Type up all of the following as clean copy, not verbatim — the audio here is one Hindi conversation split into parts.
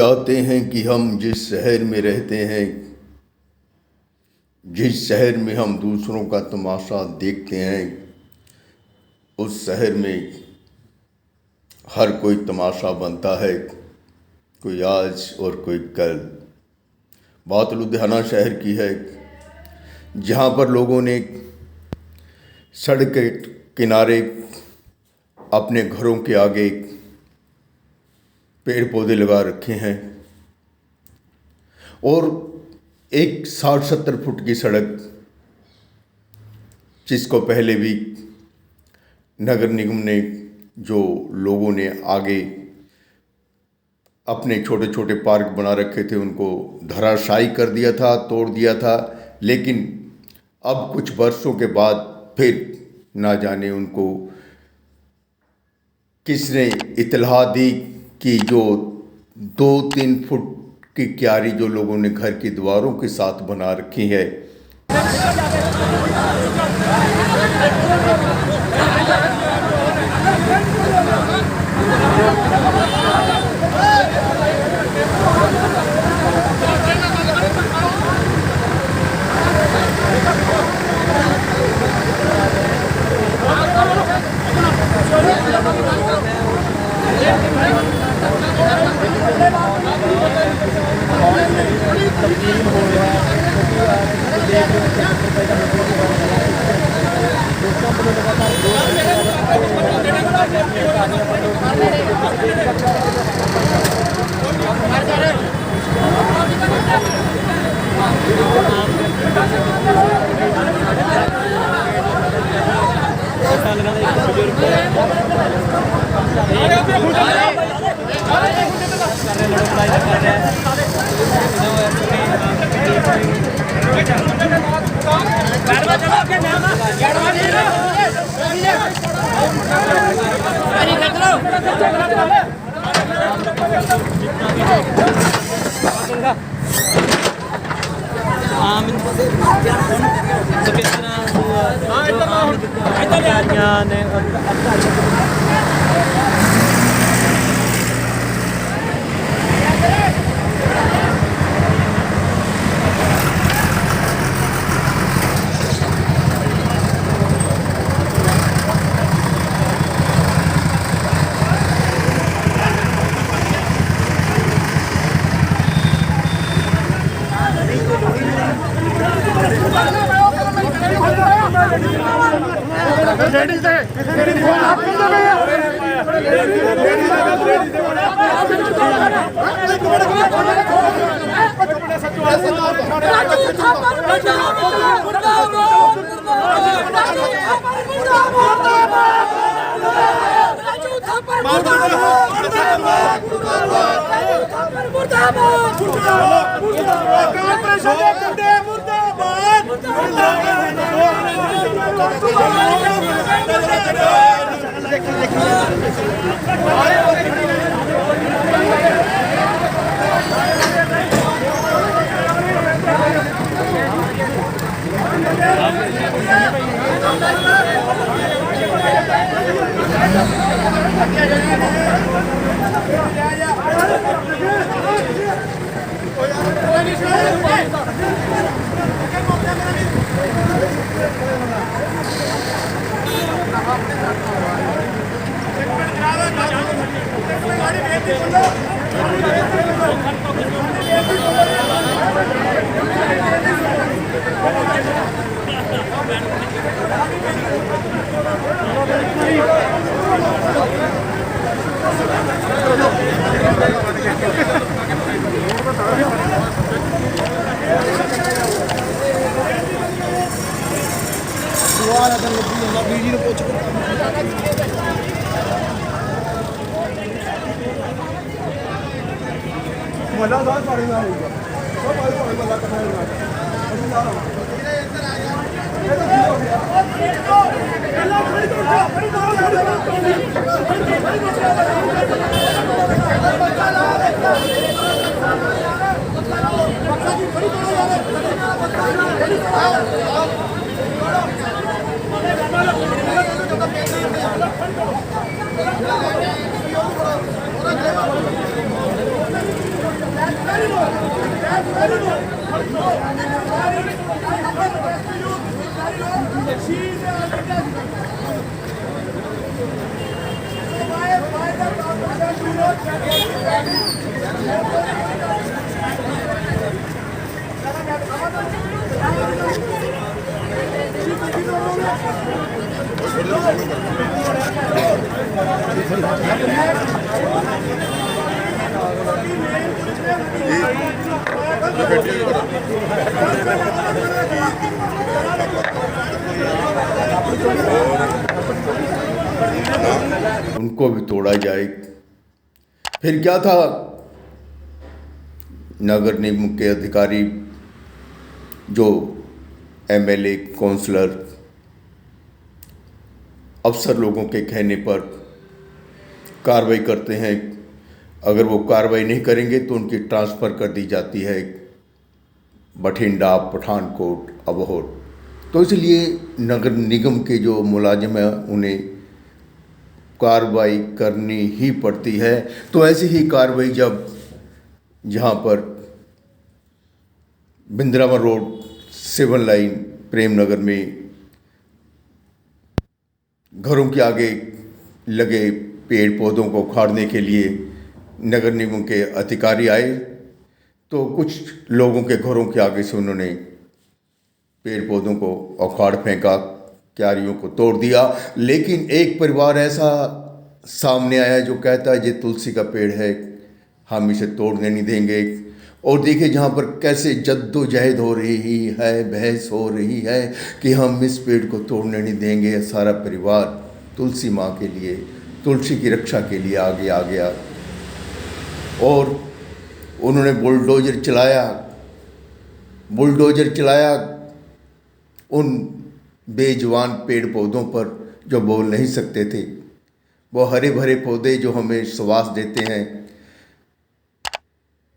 चाहते हैं कि हम जिस शहर में रहते हैं, जिस शहर में हम दूसरों का तमाशा देखते हैं, उस शहर में हर कोई तमाशा बनता है, कोई आज और कोई कल। बात लुधियाना शहर की है, जहाँ पर लोगों ने सड़क के किनारे अपने घरों के आगे पेड़ पौधे लगा रखे हैं और एक 60-70 फुट की सड़क, जिसको पहले भी नगर निगम ने, जो लोगों ने आगे अपने छोटे छोटे पार्क बना रखे थे, उनको धराशायी कर दिया था, तोड़ दिया था। लेकिन अब कुछ वर्षों के बाद फिर ना जाने उनको किसने इत्तला दी कि जो 2-3 फुट की क्यारी जो लोगों ने घर की दीवारों के साथ बना रखी है, उनको भी तोड़ा जाए। फिर क्या था, नगर निगम के अधिकारी जो एमएलए, काउंसलर, अफसर लोगों के कहने पर कार्रवाई करते हैं। अगर वो कार्रवाई नहीं करेंगे तो उनकी ट्रांसफ़र कर दी जाती है बठिंडा, पठानकोट, अबोहर। तो इसलिए नगर निगम के जो मुलाजिम हैं उन्हें कार्रवाई करनी ही पड़ती है। तो ऐसी ही कार्रवाई जब जहाँ पर बिंद्रावन रोड, सिवन लाइन, प्रेम नगर में घरों के आगे लगे पेड़ पौधों को उखाड़ने के लिए नगर निगम के अधिकारी आए, तो कुछ लोगों के घरों के आगे से उन्होंने पेड़ पौधों को उखाड़ फेंका, क्यारियों को तोड़ दिया। लेकिन एक परिवार ऐसा सामने आया जो कहता है ये तुलसी का पेड़ है, हम इसे तोड़ने नहीं देंगे। और देखिए जहाँ पर कैसे जद्दोजहद हो रही है, बहस हो रही है कि हम इस पेड़ को तोड़ने नहीं देंगे। सारा परिवार तुलसी माँ के लिए, तुलसी की रक्षा के लिए आगे आ गया और उन्होंने बुलडोजर चलाया उन बेजुबान पेड़ पौधों पर जो बोल नहीं सकते थे। वो हरे भरे पौधे जो हमें श्वास देते हैं,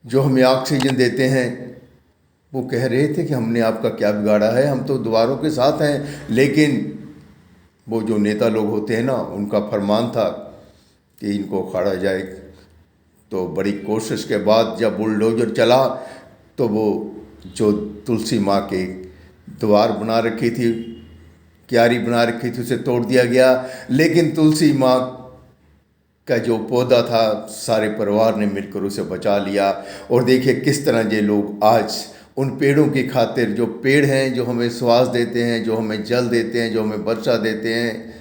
जो हमें ऑक्सीजन देते हैं, वो कह रहे थे कि हमने आपका क्या बिगाड़ा है, हम तो दीवारों के साथ हैं। लेकिन वो जो नेता लोग होते हैं ना, उनका फरमान था कि इनको उखाड़ा जाए। तो बड़ी कोशिश के बाद जब बुलडोजर चला तो वो जो तुलसी माँ के द्वार बना रखी थी, क्यारी बना रखी थी, उसे तोड़ दिया गया। लेकिन तुलसी माँ का जो पौधा था सारे परिवार ने मिलकर उसे बचा लिया। और देखिए किस तरह ये लोग आज उन पेड़ों की खातिर, जो पेड़ हैं जो हमें श्वास देते हैं, जो हमें जल देते हैं, जो हमें वर्षा देते हैं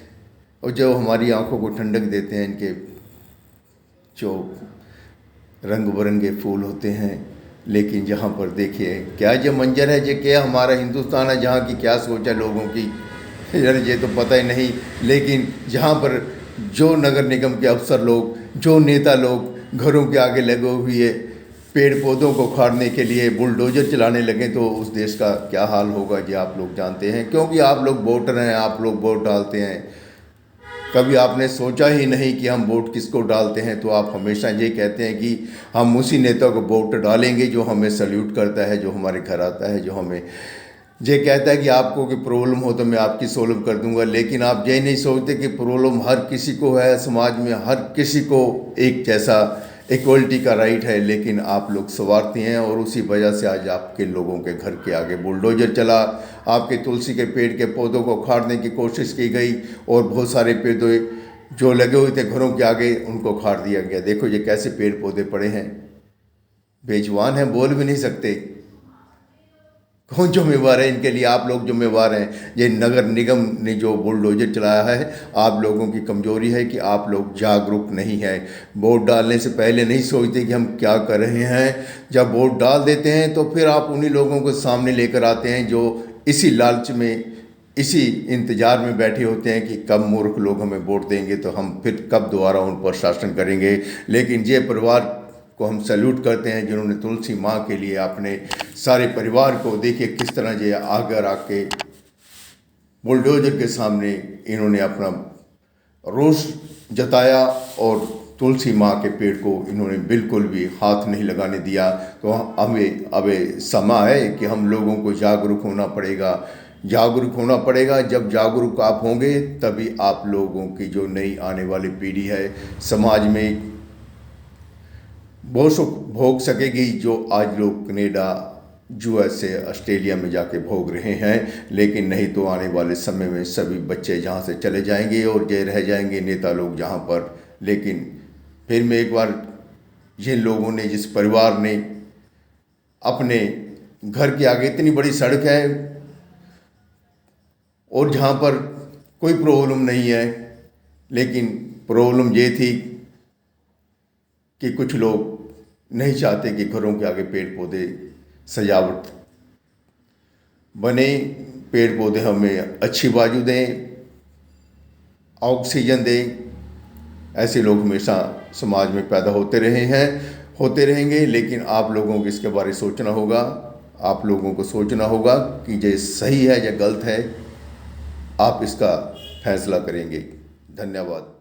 और जो हमारी आंखों को ठंडक देते हैं, इनके जो रंग बिरंगे फूल होते हैं। लेकिन जहाँ पर देखिए क्या जो मंजर है, ये क्या हमारा हिंदुस्तान है जहाँ की क्या सोच है लोगों की, यार ये तो पता ही नहीं। लेकिन जहाँ पर जो नगर निगम के अफसर लोग, जो नेता लोग घरों के आगे लगे हुए पेड़ पौधों को उखाड़ने के लिए बुलडोजर चलाने लगे, तो उस देश का क्या हाल होगा ये आप लोग जानते हैं। क्योंकि आप लोग वोटर हैं, आप लोग वोट डालते हैं। कभी आपने सोचा ही नहीं कि हम वोट किसको डालते हैं, तो आप हमेशा ये कहते हैं कि हम उसी नेता को वोट डालेंगे जो हमें सल्यूट करता है, जो हमारे घर आता है, जो हमें ये कहता है कि आपको कोई प्रॉब्लम हो तो मैं आपकी सॉल्व कर दूंगा। लेकिन आप ये नहीं सोचते कि प्रॉब्लम हर किसी को है, समाज में हर किसी को एक जैसा इक्वलिटी का राइट है। लेकिन आप लोग स्वार्थी हैं और उसी वजह से आज आपके लोगों के घर के आगे बुलडोजर चला, आपके तुलसी के पेड़ के पौधों को उखाड़ने की कोशिश की गई और बहुत सारे पौधे जो लगे हुए थे घरों के आगे उनको उखाड़ दिया गया। देखो ये कैसे पेड़ पौधे पड़े हैं, बेजुबान हैं, बोल भी नहीं सकते। कौन जिम्मेवार है इनके लिए? आप लोग जिम्मेवार हैं। ये नगर निगम ने जो बुलडोजर चलाया है, आप लोगों की कमजोरी है कि आप लोग जागरूक नहीं हैं। वोट डालने से पहले नहीं सोचते कि हम क्या कर रहे हैं। जब वोट डाल देते हैं तो फिर आप उन्हीं लोगों को सामने लेकर आते हैं जो इसी लालच में, इसी इंतज़ार में बैठे होते हैं कि कब मूर्ख लोग हमें वोट देंगे तो हम फिर कब दोबारा उन पर शासन करेंगे। लेकिन ये परिवार को हम सैल्यूट करते हैं जिन्होंने तुलसी माँ के लिए अपने सारे परिवार को, देखिए किस तरह ये आगे आके बुलडोजर के सामने इन्होंने अपना रोष जताया और तुलसी माँ के पेड़ को इन्होंने बिल्कुल भी हाथ नहीं लगाने दिया। तो हमें अब समय है कि हम लोगों को जागरूक होना पड़ेगा, जागरूक होना पड़ेगा। जब जागरूक आप होंगे तभी आप लोगों की जो नई आने वाली पीढ़ी है समाज में बहुत सुख भोग सकेगी, जो आज लोग कनाडा, यूएसए, ऑस्ट्रेलिया में जाके भोग रहे हैं। लेकिन नहीं तो आने वाले समय में सभी बच्चे जहाँ से चले जाएंगे और ये रह जाएंगे नेता लोग जहाँ पर। लेकिन फिर मैं एक बार जिन लोगों ने, जिस परिवार ने अपने घर के आगे इतनी बड़ी सड़क है और जहाँ पर कोई प्रॉब्लम नहीं है, लेकिन प्रॉब्लम ये थी कि कुछ लोग नहीं चाहते कि घरों के आगे पेड़ पौधे सजावट बने। पेड़ पौधे हमें अच्छी वायु दें, ऑक्सीजन दें। ऐसे लोग हमेशा समाज में पैदा होते रहे हैं, होते रहेंगे, लेकिन आप लोगों को इसके बारे में सोचना होगा। आप लोगों को सोचना होगा कि ये सही है या गलत है। आप इसका फैसला करेंगे। धन्यवाद।